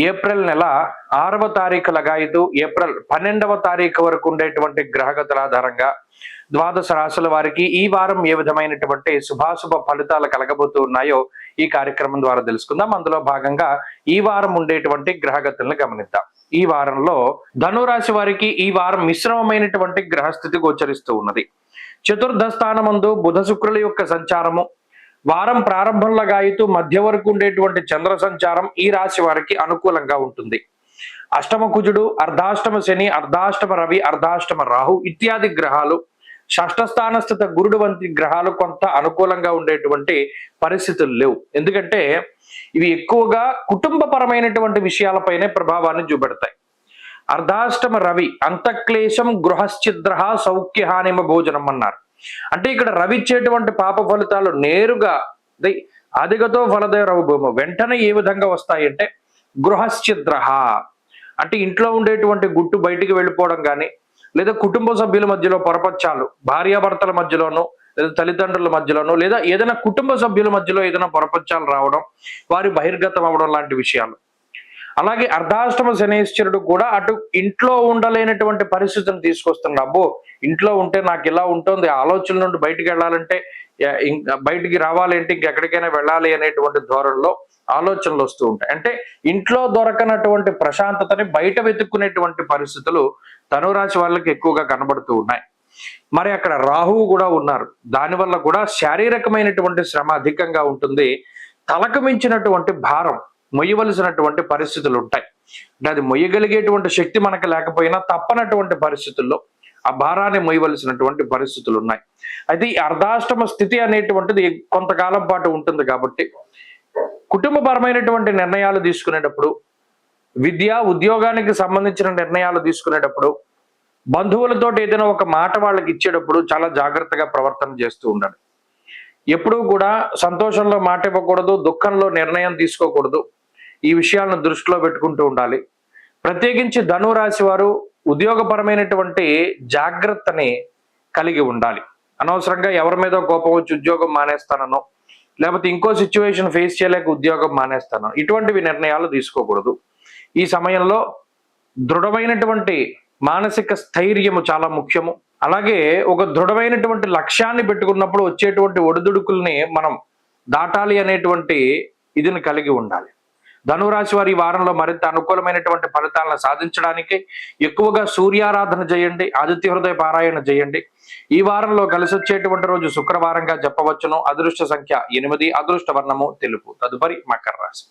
April నెల 6వ తారీఖు లగాయతు ఏప్రిల్ 12వ తారీఖు వరకు ఉండేటువంటి గ్రహగతుల ఆధారంగా ద్వాదశ రాశుల వారికి ఈ వారం ఏ విధమైనటువంటి శుభాశుభ ఫలితాలు కలగబోతూ ఉన్నాయో ఈ కార్యక్రమం ద్వారా తెలుసుకుందాం. అందులో భాగంగా ఈ వారం ఉండేటువంటి గ్రహగతులను గమనిద్దాం. ఈ వారంలో ధనురాశి వారికి ఈ వారం మిశ్రమమైనటువంటి గ్రహస్థితి గోచరిస్తూ ఉన్నది. చతుర్థ స్థానమందు బుధ శుక్రుల యొక్క సంచారము, వారం ప్రారంభంలో గాయతూ మధ్య వరకు ఉండేటువంటి చంద్ర సంచారం ఈ రాశి వారికి అనుకూలంగా ఉంటుంది. అష్టమ కుజుడు, అర్ధాష్టమ శని, అర్ధాష్టమ రవి, అర్ధాష్టమ రాహు ఇత్యాది గ్రహాలు, షష్ఠ స్థానస్థిత గురుడు వంటి గ్రహాలు కొంత అనుకూలంగా ఉండేటువంటి పరిస్థితులు లేవు. ఎందుకంటే ఇవి ఎక్కువగా కుటుంబపరమైనటువంటి విషయాలపైనే ప్రభావాన్ని చూపెడతాయి. అర్ధాష్టమ రవి అంతఃక్లేశం గృహశ్చిద్ర సౌఖ్యహానిమ భోజనం అన్నారు. అంటే ఇక్కడ రవి ఇచ్చేటువంటి పాప ఫలితాలు నేరుగా అధిగతో ఫలదే రవి భూమి వెంటనే ఏ విధంగా వస్తాయంటే గృహశ్చిద్ర అంటే ఇంట్లో ఉండేటువంటి గుట్టు బయటికి వెళ్ళిపోవడం కానీ, లేదా కుటుంబ సభ్యుల మధ్యలో పొరపచ్చాలు, భార్యాభర్తల మధ్యలోనూ లేదా తల్లిదండ్రుల మధ్యలోనూ లేదా ఏదైనా కుటుంబ సభ్యుల మధ్యలో ఏదైనా పొరపచ్చాలు రావడం, వారి బహిర్గతం అవ్వడం లాంటి విషయాలు. అలాగే అర్ధాష్టమ శనేశ్వరుడు కూడా అటు ఇంట్లో ఉండలేనటువంటి పరిస్థితిని తీసుకొస్తున్నాడు. అబ్బో ఇంట్లో ఉంటే నాకు ఇలా ఉంటుంది, ఆలోచన నుండి బయటికి వెళ్ళాలంటే బయటికి రావాలంటే ఇంకెక్కడికైనా వెళ్ళాలి అనేటువంటి ధోరణిలో ఆలోచనలు వస్తూ ఉంటాయి. అంటే ఇంట్లో దొరకనటువంటి ప్రశాంతతని బయట వెతుక్కునేటువంటి పరిస్థితులు ధనురాశి వాళ్ళకి ఎక్కువగా కనబడుతూ ఉన్నాయి. మరి అక్కడ రాహువు కూడా ఉన్నారు. దానివల్ల కూడా శారీరకమైనటువంటి శ్రమ అధికంగా ఉంటుంది. తలకు మించినటువంటి భారం మొయ్యవలసినటువంటి పరిస్థితులు ఉంటాయి. అంటే అది మొయ్యగలిగేటువంటి శక్తి మనకు లేకపోయినా తప్పనటువంటి పరిస్థితుల్లో ఆ భారాన్ని మొయ్యవలసినటువంటి పరిస్థితులు ఉన్నాయి. అయితే ఈ అర్ధాష్టమ స్థితి అనేటువంటిది కొంతకాలం పాటు ఉంటుంది కాబట్టి కుటుంబపరమైనటువంటి నిర్ణయాలు తీసుకునేటప్పుడు, విద్య ఉద్యోగానికి సంబంధించిన నిర్ణయాలు తీసుకునేటప్పుడు, బంధువులతో ఏదైనా ఒక మాట వాళ్ళకి ఇచ్చేటప్పుడు చాలా జాగ్రత్తగా ప్రవర్తన చేస్తూ ఉండాలి. ఎప్పుడూ కూడా సంతోషంలో మాట ఇవ్వకూడదు, దుఃఖంలో నిర్ణయం తీసుకోకూడదు. ఈ విషయాలను దృష్టిలో పెట్టుకుంటూ ఉండాలి. ప్రత్యేకించి ధనురాశి వారు ఉద్యోగపరమైనటువంటి జాగ్రత్తని కలిగి ఉండాలి. అనవసరంగా ఎవరి మీద కోపం వచ్చి ఉద్యోగం మానేస్తానో, లేకపోతే ఇంకో సిచ్యువేషన్ ఫేస్ చేయలేక ఉద్యోగం మానేస్తానో ఇటువంటివి నిర్ణయాలు తీసుకోకూడదు. ఈ సమయంలో దృఢమైనటువంటి మానసిక స్థైర్యము చాలా ముఖ్యము. అలాగే ఒక దృఢమైనటువంటి లక్ష్యాన్ని పెట్టుకున్నప్పుడు వచ్చేటువంటి ఒడిదుడుకుల్ని మనం దాటాలి అనేటువంటి ఇదిని కలిగి ఉండాలి. ధనురాశి వారి ఈ వారంలో మరింత అనుకూలమైనటువంటి ఫలితాలను సాధించడానికి ఎక్కువగా సూర్యారాధన చేయండి, ఆదిత్య హృదయ పారాయణ చేయండి. ఈ వారంలో కలిసి వచ్చేటువంటి రోజు శుక్రవారంగా చెప్పవచ్చును. అదృష్ట సంఖ్య 8, అదృష్ట వర్ణము తెలుపు. తదుపరి మకర రాశి.